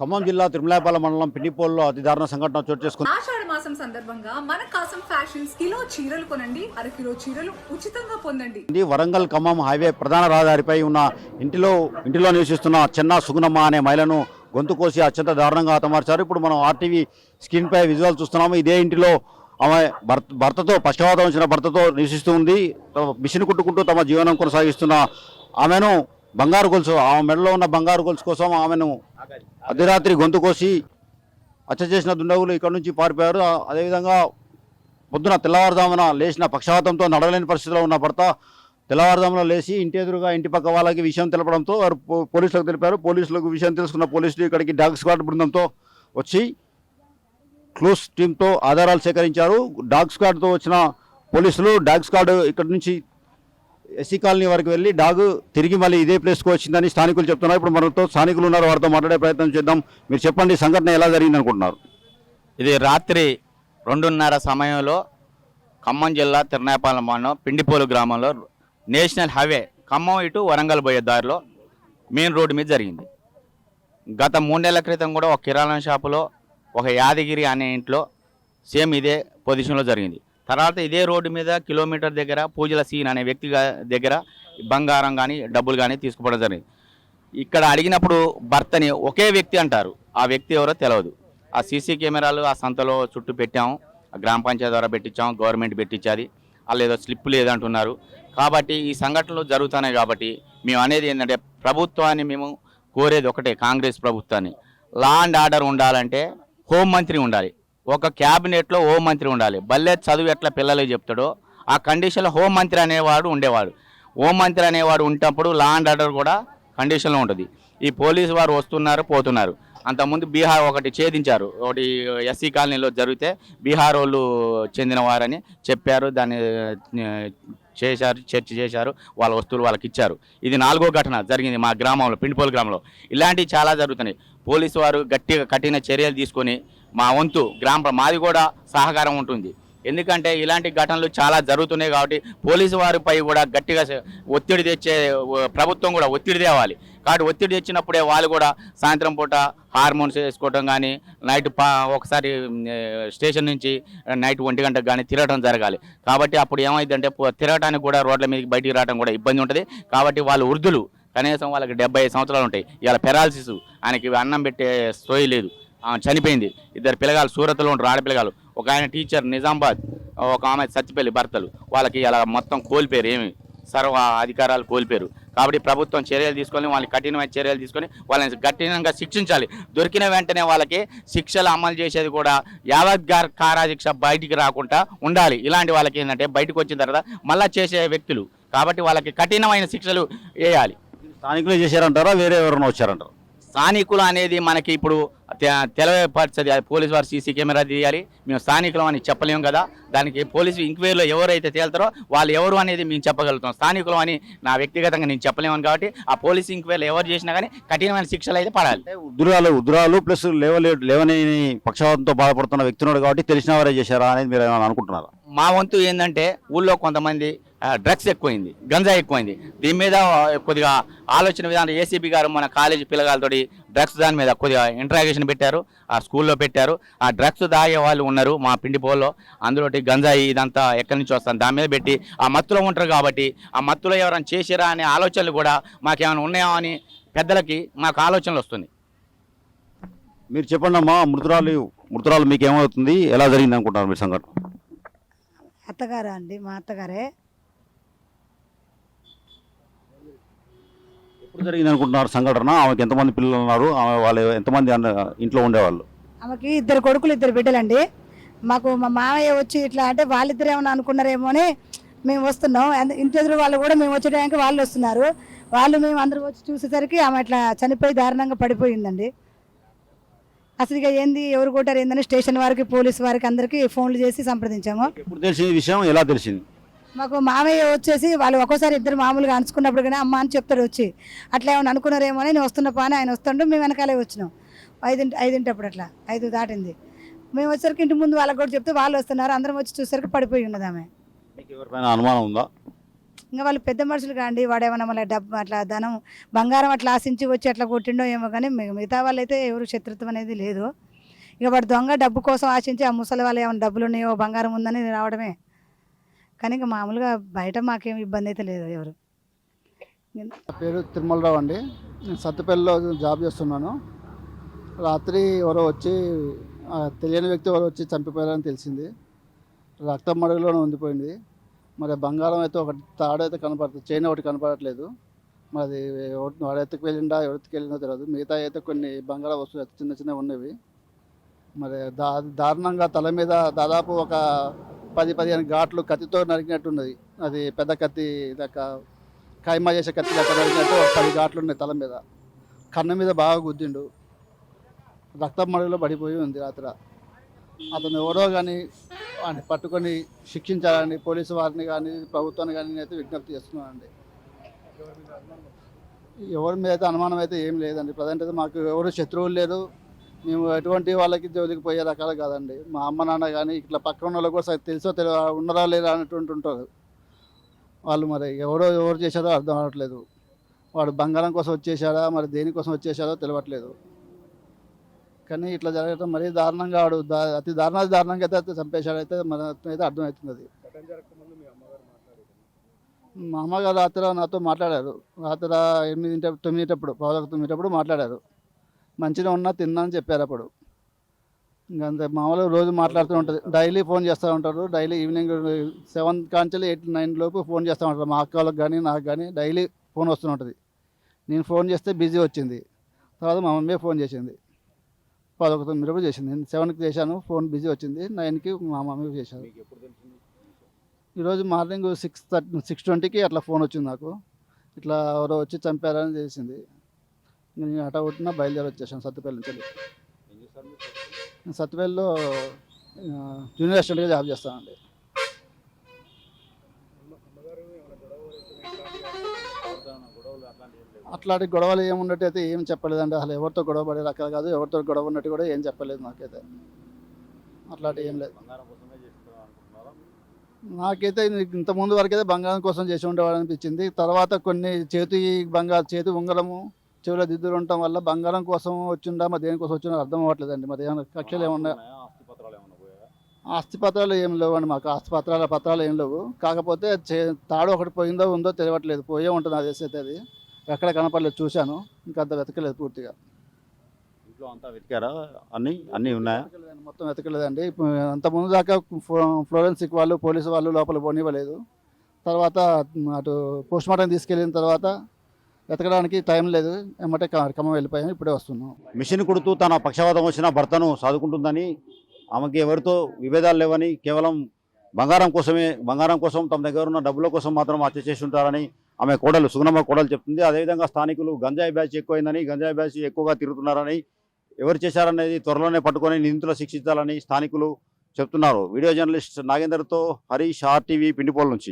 ఖమ్మం జిల్లా తిరుమలాయపాలెం మండలం పిండిపోల్లో అతి దారుణ సంఘటన చోటు చేసుకుంది. ఆషాఢ మాసం సందర్భంగా మన కాసం ఫ్యాషన్స్ కిలో చీరలు కొనండి, అరకిలో చీరలు ఉచితంగా పొందండి. వరంగల్ ఖమ్మం హైవే ప్రధాన రహదారిపై ఉన్న ఇంటిలో నివసిస్తున్న చెన్నా సుగుణమ్మ అనే మహిళను గొంతు కోసి అత్యంత దారుణంగా హతమార్చారు. ఇప్పుడు మనం ఆర్టీవీ స్క్రీన్ పై విజువల్ చూస్తున్నాము. ఇదే ఇంటిలో ఆమె భర్తతో పక్షవాతం వచ్చిన భర్తతో నివసిస్తూ ఉంది. మిషన్ కుట్టుకుంటూ తమ జీవనం కొనసాగిస్తున్న ఆమెను బంగారు గొలుసు, ఆమె మెడలో ఉన్న బంగారు గొలుసు కోసం ఆమెను అర్ధరాత్రి గొంతు కోసి హత్య చేసిన దుండగులు ఇక్కడ నుంచి పారిపోయారు. అదేవిధంగా పొద్దున తెల్లవారుజామున లేచిన పక్షవాతంతో నడవలేని పరిస్థితిలో ఉన్న భర్త తెల్లవారుజామున లేచి ఇంటి ఎదురుగా ఇంటి పక్క వాళ్ళకి విషయం తెలపడంతో వారు పోలీసులకు తెలిపారు. పోలీసులకు విషయం తెలుసుకున్న పోలీసులు ఇక్కడికి డాగ్ స్క్వాడ్ బృందంతో వచ్చి క్లూస్ టీంతో ఆధారాలు సేకరించారు. డాగ్ స్క్వాడ్తో వచ్చిన పోలీసులు డాగ్ స్క్వాడ్ ఇక్కడి నుంచి ఎస్సీ కాలనీ వరకు వెళ్ళి డాగ్ తిరిగి మళ్ళీ ఇదే ప్లేస్కి వచ్చిందని స్థానికులు చెప్తున్నారు. ఇప్పుడు మనతో స్థానికులు ఉన్నారు, వారితో మాట్లాడే ప్రయత్నం చేద్దాం. మీరు చెప్పండి, సంఘటన ఎలా జరిగింది అనుకుంటున్నారు? ఇది రాత్రి 2:30 సమయంలో ఖమ్మం జిల్లా తిరునాయపాలెం మండలం పిండిపోలు గ్రామంలో నేషనల్ హైవే ఖమ్మం ఇటు వరంగల్ పోయే దారిలో మెయిన్ రోడ్డు మీద జరిగింది. గత 3 నెలల క్రితం కూడా ఒక కిరాణా షాపులో ఒక యాదగిరి అనే ఇంట్లో సేమ్ ఇదే పొజిషన్లో జరిగింది. తర్వాత ఇదే రోడ్డు మీద కిలోమీటర్ దగ్గర పూజల సీన్ అనే వ్యక్తి దగ్గర బంగారం కానీ డబ్బులు కానీ తీసుకుపోవడం జరిగింది. ఇక్కడ అడిగినప్పుడు భర్తని ఒకే వ్యక్తి అంటారు, ఆ వ్యక్తి ఎవరో తెలియదు. ఆ సీసీ కెమెరాలు ఆ సంతలో చుట్టూ పెట్టాము, గ్రామ పంచాయతీ ద్వారా పెట్టించాము, గవర్నమెంట్ పెట్టించాది, వాళ్ళు ఏదో స్లిప్ లేదంటున్నారు. కాబట్టి ఈ సంఘటనలు జరుగుతున్నాయి. కాబట్టి మేము అనేది ఏంటంటే ప్రభుత్వాన్ని మేము కోరేది ఒకటే, కాంగ్రెస్ ప్రభుత్వాన్ని లా అండ్ ఆర్డర్ ఉండాలంటే హోంమంత్రి ఉండాలి, ఒక క్యాబినెట్లో హోంమంత్రి ఉండాలి. బల్లే చదువు ఎట్లా పిల్లలకి చెప్తాడో ఆ కండిషన్లో హోంమంత్రి అనేవాడు ఉండేవాడు. హోంమంత్రి అనేవాడు ఉన్నప్పుడు లా అండ్ ఆర్డర్ కూడా కండిషన్లో ఉంటుంది. ఈ పోలీసు వారు వస్తున్నారు పోతున్నారు. అంతకుముందు బీహార్ ఒకటి ఛేదించారు, ఒకటి ఎస్సీ కాలనీలో జరిగితే బీహార్ వాళ్ళు చెందిన వారని చెప్పారు, దాన్ని చేశారు, చర్చ చేశారు, వాళ్ళ వస్తువులు వాళ్ళకి ఇచ్చారు. ఇది 4వ ఘటన జరిగింది మా గ్రామంలో, పిండిపోలు గ్రామంలో. ఇలాంటివి చాలా జరుగుతున్నాయి. పోలీసు వారు గట్టిగా కఠిన చర్యలు తీసుకొని మా వంతు మాది కూడా సహకారం ఉంటుంది. ఎందుకంటే ఇలాంటి ఘటనలు చాలా జరుగుతున్నాయి. కాబట్టి పోలీసు వారిపై కూడా గట్టిగా ఒత్తిడి తెచ్చే ప్రభుత్వం కూడా ఒత్తిడి తేవాలి. కాబట్టి ఒత్తిడి తెచ్చినప్పుడే వాళ్ళు కూడా సాయంత్రం పూట హార్మోన్స్ వేసుకోవటం కానీ, నైట్ ఒకసారి స్టేషన్ నుంచి నైట్ 1 గంటకు కానీ తిరగడం జరగాలి. కాబట్టి అప్పుడు ఏమైందంటే తిరగడానికి కూడా రోడ్ల మీదకి బయటికి రావడం కూడా ఇబ్బంది ఉంటుంది. కాబట్టి వాళ్ళు వృద్ధులు, కనీసం వాళ్ళకి 75 సంవత్సరాలు ఉంటాయి. ఇలా పెరాలసిస్, ఆయనకి అన్నం పెట్టే సోయి లేదు, చనిపోయింది. 2 పిల్లగాలు సూరత్లో ఉంటారు, ఆడపిల్లగాలు. ఒక ఆయన టీచర్ నిజామాబాద్, ఒక ఆమె సత్తిపల్లి భర్తలు. వాళ్ళకి అలా మొత్తం కోల్పోయారు, ఏమి సర్వ అధికారాలు కోల్పోయారు. కాబట్టి ప్రభుత్వం చర్యలు తీసుకొని వాళ్ళని కఠినమైన చర్యలు తీసుకొని వాళ్ళని కఠినంగా శిక్షించాలి. దొరికిన వెంటనే వాళ్ళకి శిక్షలు అమలు చేసేది కూడా యావత్కార శిక్ష బయటికి రాకుండా ఉండాలి. ఇలాంటి వాళ్ళకి ఏంటంటే బయటకు వచ్చిన తర్వాత మళ్ళీ చేసే వ్యక్తులు, కాబట్టి వాళ్ళకి కఠినమైన శిక్షలు వేయాలి. స్థానికులు చేశారంటారా, వేరే ఎవరైనా వచ్చారంటారా? స్థానికులు అనేది మనకి ఇప్పుడు తెలియపరచది, పోలీసు వారు సీసీ కెమెరా తీయాలి. మేము స్థానికులం అని చెప్పలేము కదా, దానికి పోలీసు ఎంక్వైరీలో ఎవరైతే తేలుతారో వాళ్ళు ఎవరు అనేది మేము చెప్పగలుగుతాం. స్థానికులం అని నా వ్యక్తిగతంగా నేను చెప్పలేము. కాబట్టి ఆ పోలీసు ఎంక్వైరీలో ఎవరు చేసినా కానీ కఠినమైన శిక్షలు అయితే పడాలి. ఉద్రాలు ప్లస్ లేవని పక్షవాతంతో బాధపడుతున్న వ్యక్తులు కాబట్టి తెలిసిన వారే చేశారా అనేది మీరు ఏమైనా అనుకుంటున్నారా? మా వంతు ఏంటంటే ఊళ్ళో కొంతమంది డ్రగ్స్ ఎక్కువైంది, గంజా ఎక్కువైంది. దీని మీద కొద్దిగా ఆలోచన విధానం ఏసీబీ గారు మన కాలేజీ పిల్లగాలతోటి డ్రగ్స్ దాని మీద కొద్దిగా ఇంట్రాగేషన్ పెట్టారు, ఆ స్కూల్లో పెట్టారు. ఆ డ్రగ్స్ తాగే వాళ్ళు ఉన్నారు మా పిండిపోల్లో, అందులో గంజాయి ఇదంతా ఎక్కడి నుంచి వస్తాను దాని మీద పెట్టి ఆ మత్తులో ఉంటారు. కాబట్టి ఆ మత్తులో ఎవరైనా చేసిరా అనే ఆలోచనలు కూడా మాకేమైనా ఉన్నాయో అని పెద్దలకి మాకు ఆలోచనలు వస్తుంది. మీరు చెప్పండి అమ్మా, మృతురాలు మీకు ఏమవుతుంది, ఎలా జరిగింది అనుకుంటున్నారు మీరు సంఘటన? అత్తగారా అండి, మా అత్తగారే. ఎప్పుడు జరిగింది అనుకుంటున్నారు సంఘటన? ఆమెకి ఎంతమంది పిల్లలు ఉన్నారు, ఆమె వాళ్ళు ఎంతమంది ఇంట్లో ఉండేవాళ్ళు? ఆమెకి 2 కొడుకులు 2 బిడ్డలండి. మాకు మా మామయ్య వచ్చి ఇట్లా అంటే వాళ్ళిద్దరు ఏమన్నా అనుకున్నారేమో అని మేము వస్తున్నాం. ఇంటి ఎదురు వాళ్ళు కూడా మేము వచ్చే టైంకి వాళ్ళు వస్తున్నారు. మేము అందరూ వచ్చి చూసేసరికి ఆమె ఇట్లా చనిపోయి దారుణంగా పడిపోయిందండి. అసలు ఇక ఏంది ఎవరు కొట్టారు ఏందని స్టేషన్ వారికి, పోలీసు వారికి అందరికీ ఫోన్లు చేసి సంప్రదించాము. ఎప్పుడు తెలిసింది విషయం, ఎలా తెలిసింది? మాకు మామయ్య వచ్చేసి వాళ్ళు ఒక్కోసారి ఇద్దరు మామూలుగా అనుకున్నప్పుడు కానీ అమ్మ అని చెప్తారు వచ్చి, అట్లా ఏమన్నా అనుకున్నారేమో అని నేను వస్తున్న పని ఆయన వస్తుండే మేము వెనకాలే వచ్చినాం. 5 అట్లా 5 దాటింది. మేము వచ్చేసరికి ఇంటి ముందు వాళ్ళకి కూడా చెప్తే వాళ్ళు వస్తున్నారు, అందరం వచ్చి చూసరికి పడిపోయి ఉన్నది ఆమె. మీకు ఎవరిపైన అనుమానం ఉందా? ఇంకా వాళ్ళు పెద్ద మనుషులు కాండి, వాడేమన్నా మళ్ళీ డబ్బు అట్లా ధనం బంగారం అట్లా ఆశించి వచ్చి అట్లా కొట్టిండో ఏమో, కానీ మిగతా వాళ్ళైతే ఎవరు శత్రుత్వం అనేది లేదు. ఇక వాడు దొంగ డబ్బు కోసం ఆశించి ఆ ముసలి వాళ్ళు ఏమైనా డబ్బులు ఉన్నాయో బంగారం ఉందని రావడమే. కానీ ఇక మామూలుగా బయట మాకేం ఇబ్బంది అయితే లేదు ఎవరు. నా పేరు తిరుమలరావు అండి. నేను సత్తుపల్లిలో జాబ్ చేస్తున్నాను. రాత్రి ఎవరో వచ్చి తెలియని వ్యక్తి ఎవరో వచ్చి చంపిపోయారని తెలిసింది. రక్తం మడుగులోనే ఉండిపోయింది. మరి బంగారం అయితే ఒకటి తాడు అయితే కనపడుతుంది, చైన్ ఒకటి కనపడట్లేదు. మరి అది వాడు ఎత్తుకు వెళ్ళిండా ఎవరికి వెళ్ళిందో తెలియదు. మిగతా అయితే కొన్ని బంగారం వస్తువులు చిన్న చిన్నవి ఉన్నవి. మరి దారుణంగా తల మీద దాదాపు ఒక 10-15 ఘాట్లు కత్తితో నరికినట్టున్నది. అది పెద్ద కత్తి దాకా ఖైమా చేసే కత్తి దాకా నరికినట్టు 10 ఘాట్లు ఉన్నాయి తల మీద. కన్ను మీద బాగా గుద్దిండు, రక్తం మడుగులో పడిపోయి ఉంది రాత్రి. అతను ఎవరో కానీ వాడిని పట్టుకొని శిక్షించాలని పోలీసు వారిని కానీ ప్రభుత్వాన్ని కానీ నేనైతే విజ్ఞప్తి చేస్తున్నానండి. ఎవరి మీద అయితే అనుమానం అయితే ఏం లేదండి. ప్రజెంట్ అయితే మాకు ఎవరు శత్రువులు లేరు. మేము ఎటువంటి వాళ్ళకి జోలికి పోయే రకాలు కాదండి. మా అమ్మ నాన్న కానీ ఇట్లా పక్కన ఉన్న వాళ్ళకి కూడా తెలుసో ఉన్నారా లేరా అనేటువంటి ఉంటారు వాళ్ళు. మరి ఎవరు చేశారో అర్థం అవ్వట్లేదు. వాడు బంగారం కోసం వచ్చేసారా మరి దేనికోసం వచ్చేసారో తెలియట్లేదు. కానీ ఇట్లా జరగడం మరీ దారుణంగా వాడు అతి దారుణంగా అయితే చంపేశాడైతే మన అయితే అర్థమవుతుంది. మా అమ్మగారు రాత్రి నాతో మాట్లాడారు. రాత్రి 8-9 మాట్లాడారు. మంచిగా ఉన్నా తిన్నా అని చెప్పారు. అప్పుడు ఇంకంతే మామూలుగా రోజు మాట్లాడుతూ ఉంటుంది. డైలీ ఫోన్ చేస్తూ ఉంటారు. డైలీ ఈవినింగ్ 7 కాంచెలు 8-9 లోపు ఫోన్ చేస్తూ ఉంటారు. మా అక్క వాళ్ళకి కానీ నాకు కానీ డైలీ ఫోన్ వస్తూ ఉంటుంది. నేను ఫోన్ చేస్తే బిజీ వచ్చింది. తర్వాత మా మమ్మీ ఫోన్ చేసింది. 11-9 చేసింది. నేను 7కి చేశాను, ఫోన్ బిజీ వచ్చింది. 9కి మా మమ్మీ చేశాను. ఈరోజు మార్నింగ్ 6:20కి అట్లా ఫోన్ వచ్చింది నాకు. ఇట్లా ఎవరో వచ్చి చంపారని తెలిసింది. నేను అటా కొట్టినా బయలుదేరి వచ్చేసాను సత్తుపల్లి నుంచి. నేను సత్తుపల్లిలో జూనియర్ అసిస్టెంట్గా జాబ్ చేస్తానండి. అట్లాంటి గొడవలు ఏమున్నట్టు అయితే ఏం చెప్పలేదండి. అసలు ఎవరితో గొడవ పడే రకాలు కాదు, ఎవరితో గొడవ ఉన్నట్టు కూడా ఏం చెప్పలేదు నాకైతే. అట్లాంటి ఏం లేదు. నాకైతే ఇంతకుముందు వరకు అయితే బంగారం కోసం చేసి ఉండేవాడు అనిపించింది. తర్వాత కొన్ని చేతి ఉంగరము చెవుల దిద్దులు ఉండటం వల్ల బంగారం కోసం వచ్చిండా మరి దేనికోసం వచ్చిందో అర్థం అవ్వట్లేదండి. మరి ఏమైనా కక్షలు ఏమన్నా ఆస్తి పత్రాలు ఏం లేవండి మాకు. ఆస్తి పత్రాలు ఏం లేవు. కాకపోతే తాడు ఒకటి పోయిందో ఉందో తెలియట్లేదు. పోయే ఉంటుంది అది వేసైతే. అది ఎక్కడ కనపడలేదు, చూశాను. ఇంకా అంత వెతకలేదు పూర్తిగా. ఇంట్లో అంతా వెతికారా? అన్నీ ఉన్నాయా? మొత్తం వెతకలేదండి. అంత ముందు దాకా ఫ్లోరెన్సిక్ వాళ్ళు పోలీసు వాళ్ళు లోపల పోనివ్వలేదు. తర్వాత అటు పోస్ట్మార్టం తీసుకెళ్ళిన తర్వాత వెతకడానికి టైం లేదు. ఏమంటే ఖమ్మం వెళ్ళిపోయాం. ఇప్పుడే వస్తున్నాం. మిషన్ కుడుతూ తన పక్షవాతం వచ్చిన భర్తను సాదుకుంటుందని, ఆమెకి ఎవరితో విభేదాలు లేవని, కేవలం బంగారం కోసం తమ దగ్గర ఉన్న డబ్బుల కోసం మాత్రం హత్య చేసి ఉంటారని ఆమె సుగుణమ్మ కోడలు చెప్తుంది. అదేవిధంగా స్థానికులు గంజాయి బ్యాచ్ ఎక్కువైందని, గంజాయి బ్యాచ్ ఎక్కువగా తిరుగుతున్నారని, ఎవరు చేశారనేది త్వరలోనే పట్టుకొని నిందితులు శిక్షించాలని స్థానికులు చెప్తున్నారు. వీడియో జర్నలిస్ట్ నాగేందర్తో హరీష్, RTV, పిండిపోల్ నుంచి.